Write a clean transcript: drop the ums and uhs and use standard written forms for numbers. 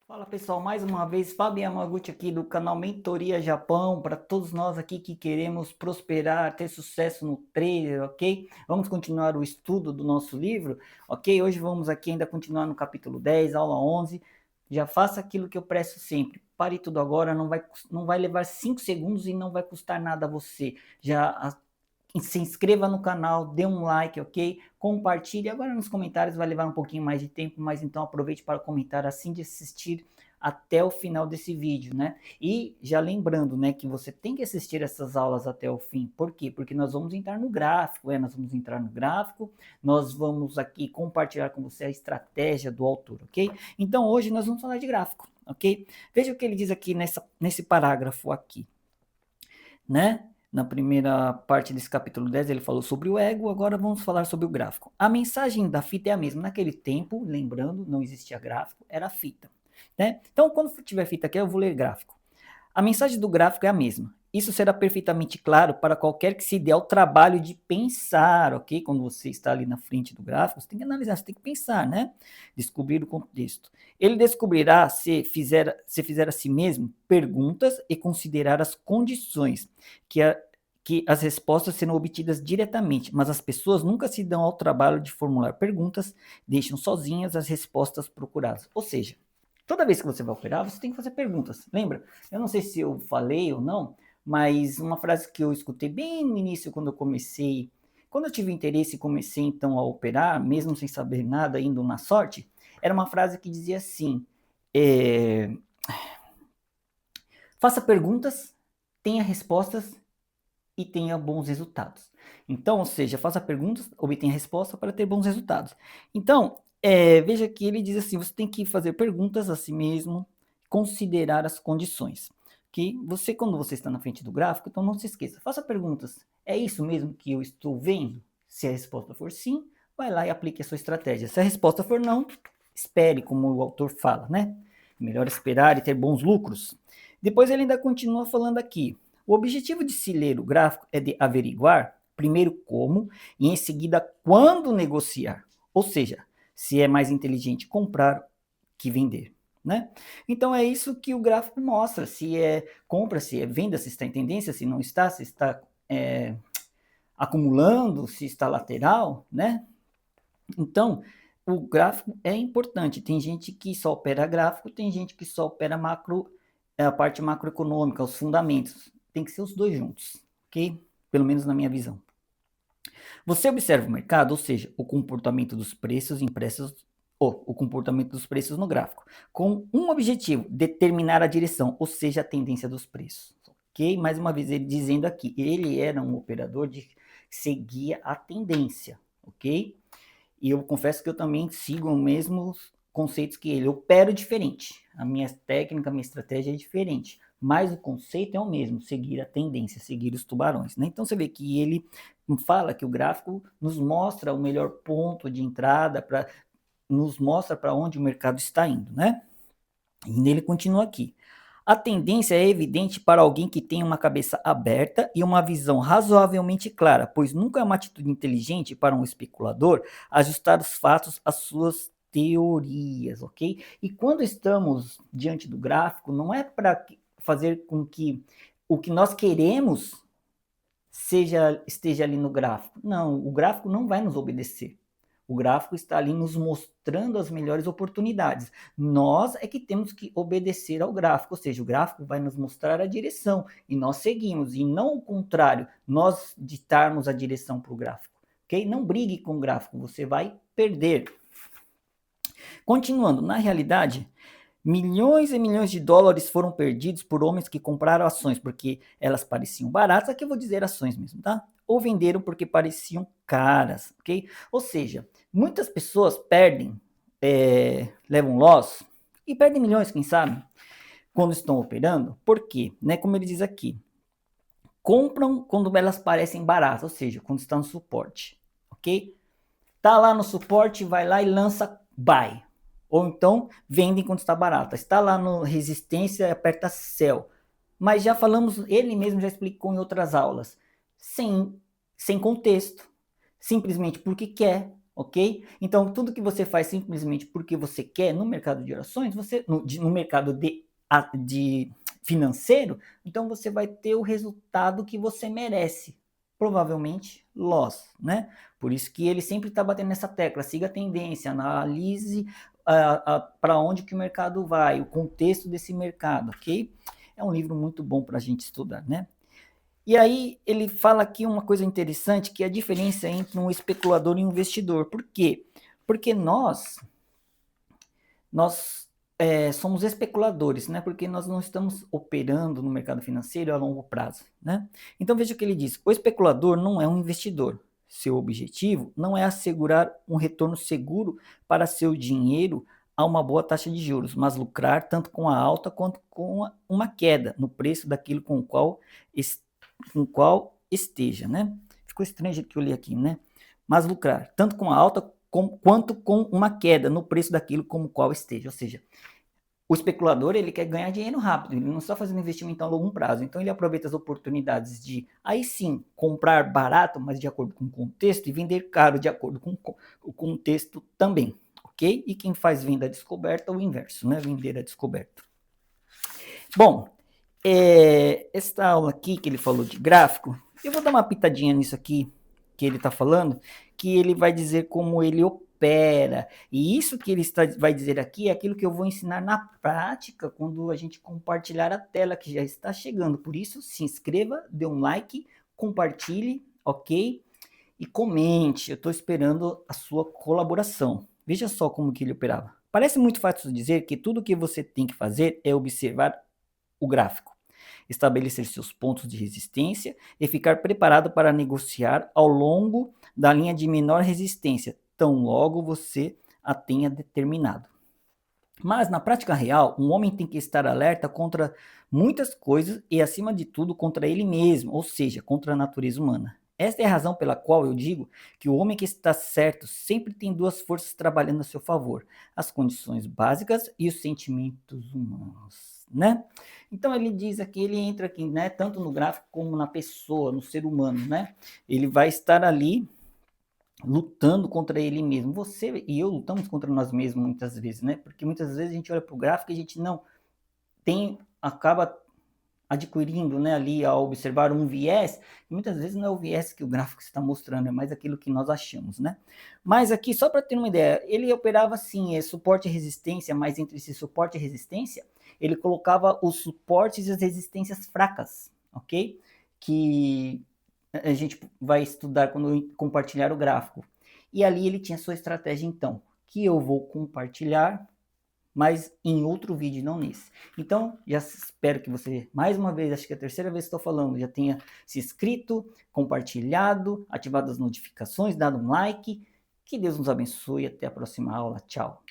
Fala pessoal, mais uma vez, Fábio Yamaguchi aqui do canal Mentoria Japão, para todos nós aqui que queremos prosperar, ter sucesso no trader, ok? Vamos continuar o estudo do nosso livro, ok? Hoje vamos aqui ainda continuar no capítulo 10, aula 11. Já faça aquilo que eu presto sempre, pare tudo agora, não vai levar 5 segundos e não vai custar nada a você. Se inscreva no canal, dê um like, ok? Compartilhe. Agora nos comentários vai levar um pouquinho mais de tempo, mas então aproveite para comentar assim de assistir até o final desse vídeo, né? E já lembrando, né, que você tem que assistir essas aulas até o fim. Por quê? Porque nós vamos entrar no gráfico, nós vamos aqui compartilhar com você a estratégia do autor, ok? Então hoje nós vamos falar de gráfico, ok? Veja o que ele diz aqui nesse parágrafo aqui, né? Na primeira parte desse capítulo 10 ele falou sobre o ego, agora vamos falar sobre o gráfico. A mensagem da fita é a mesma. Naquele tempo, lembrando, não existia gráfico, era fita, né? Então, quando tiver fita aqui, eu vou ler gráfico. A mensagem do gráfico é a mesma. Isso será perfeitamente claro para qualquer que se dê ao trabalho de pensar, ok? Quando você está ali na frente do gráfico, você tem que analisar, você tem que pensar, né? Descobrir o contexto. Ele descobrirá se fizer a si mesmo perguntas e considerar as condições que as respostas serão obtidas diretamente, mas as pessoas nunca se dão ao trabalho de formular perguntas, deixam sozinhas as respostas procuradas. Ou seja, toda vez que você vai operar, você tem que fazer perguntas. Lembra? Eu não sei se eu falei ou não, mas uma frase que eu escutei bem no início, quando eu tive interesse e comecei então a operar, mesmo sem saber nada, indo na sorte, era uma frase que dizia assim: é, faça perguntas, tenha respostas e tenha bons resultados. Então, ou seja, faça perguntas, obtenha resposta para ter bons resultados. Então, veja que ele diz assim: você tem que fazer perguntas a si mesmo, considerar as condições. Que você, quando você está na frente do gráfico, então não se esqueça, faça perguntas. É isso mesmo que eu estou vendo? Se a resposta for sim, vai lá e aplique a sua estratégia. Se a resposta for não, espere, como o autor fala, né? Melhor esperar e ter bons lucros. Depois ele ainda continua falando aqui: o objetivo de se ler o gráfico é de averiguar, primeiro, como e em seguida quando negociar. Ou seja, se é mais inteligente comprar que vender, né? Então é isso que o gráfico mostra: se é compra, se é venda, se está em tendência, se não está, se está acumulando, se está lateral, né? Então, o gráfico é importante. Tem gente que só opera gráfico, tem gente que só opera macro, a parte macroeconômica, os fundamentos. Tem que ser os dois juntos, ok? Pelo menos na minha visão. Você observa o mercado, ou seja, o comportamento dos preços impressos, ou o comportamento dos preços no gráfico, com um objetivo: determinar a direção, ou seja, a tendência dos preços. Ok? Mais uma vez ele dizendo aqui, ele era um operador que seguia a tendência, ok? E eu confesso que eu também sigo os mesmos conceitos que ele. Eu opero diferente. A minha técnica, a minha estratégia é diferente. Mas o conceito é o mesmo: seguir a tendência, seguir os tubarões, né? Então você vê que ele fala que o gráfico nos mostra o melhor ponto de entrada, nos mostra para onde o mercado está indo, né? E nele continua aqui: a tendência é evidente para alguém que tem uma cabeça aberta e uma visão razoavelmente clara, pois nunca é uma atitude inteligente para um especulador ajustar os fatos às suas teorias, ok? E quando estamos diante do gráfico, não é para fazer com que o que nós queremos esteja ali no gráfico. Não, o gráfico não vai nos obedecer. O gráfico está ali nos mostrando as melhores oportunidades. Nós é que temos que obedecer ao gráfico, ou seja, o gráfico vai nos mostrar a direção e nós seguimos, e não o contrário, nós ditarmos a direção para o gráfico. Ok? Não brigue com o gráfico, você vai perder. Continuando, na realidade, milhões e milhões de dólares foram perdidos por homens que compraram ações porque elas pareciam baratas, aqui eu vou dizer ações mesmo, tá? Ou venderam porque pareciam caras, ok? Ou seja, muitas pessoas perdem, levam loss e perdem milhões, quem sabe, quando estão operando. Por quê? Né? Como ele diz aqui, compram quando elas parecem baratas, ou seja, quando estão no suporte, ok? Tá lá no suporte, vai lá e lança buy. Ou então vendem quando está barata. Está lá no resistência, aperta sell. Mas já falamos, ele mesmo já explicou em outras aulas, sem contexto, simplesmente porque quer, ok? Então, tudo que você faz simplesmente porque você quer no mercado de ações, no mercado de financeiro, então você vai ter o resultado que você merece, provavelmente loss, né? Por isso que ele sempre está batendo nessa tecla, siga a tendência, analise para onde que o mercado vai, o contexto desse mercado, ok? É um livro muito bom para a gente estudar, né? E aí ele fala aqui uma coisa interessante, que é a diferença entre um especulador e um investidor. Por quê? Porque nós somos especuladores, né? Porque nós não estamos operando no mercado financeiro a longo prazo, né? Então veja o que ele diz: o especulador não é um investidor. Seu objetivo não é assegurar um retorno seguro para seu dinheiro a uma boa taxa de juros, mas lucrar tanto com a alta quanto com uma queda no preço daquilo com qual esteja, né? Ficou estranho que eu li aqui, né? Mas lucrar tanto com a alta quanto com uma queda no preço daquilo como qual esteja. Ou seja, o especulador ele quer ganhar dinheiro rápido, ele não está fazendo investimento a longo prazo, então ele aproveita as oportunidades de, aí sim, comprar barato, mas de acordo com o contexto, e vender caro de acordo com o contexto também, ok? E quem faz venda a descoberta é o inverso, né? Vender a descoberta. Bom, esta aula aqui que ele falou de gráfico, eu vou dar uma pitadinha nisso aqui que ele está falando, que ele vai dizer como ele opera. E isso que ele vai dizer aqui é aquilo que eu vou ensinar na prática quando a gente compartilhar a tela que já está chegando. Por isso, se inscreva, dê um like, compartilhe, ok? E comente. Eu estou esperando a sua colaboração. Veja só como que ele operava. Parece muito fácil dizer que tudo que você tem que fazer é observar o gráfico, estabelecer seus pontos de resistência e ficar preparado para negociar ao longo da linha de menor resistência, tão logo você a tenha determinado. Mas na prática real, um homem tem que estar alerta contra muitas coisas e, acima de tudo, contra ele mesmo, ou seja, contra a natureza humana. Esta é a razão pela qual eu digo que o homem que está certo sempre tem duas forças trabalhando a seu favor: as condições básicas e os sentimentos humanos, né? Então ele diz aqui, ele entra aqui, né, tanto no gráfico como na pessoa, no ser humano, né? Ele vai estar ali lutando contra ele mesmo. Você e eu lutamos contra nós mesmos muitas vezes, né? Porque muitas vezes a gente olha para o gráfico e a gente não acaba adquirindo, né, ali ao observar um viés, e muitas vezes não é o viés que o gráfico está mostrando, é mais aquilo que nós achamos, né? Mas aqui, só para ter uma ideia, ele operava assim, suporte e resistência, mas entre esse suporte e resistência, ele colocava os suportes e as resistências fracas, ok? Que a gente vai estudar quando compartilhar o gráfico. E ali ele tinha sua estratégia, então, que eu vou compartilhar, mas em outro vídeo, não nesse. Então, já espero que você, mais uma vez, acho que é a terceira vez que estou falando, já tenha se inscrito, compartilhado, ativado as notificações, dado um like. Que Deus nos abençoe. Até a próxima aula. Tchau.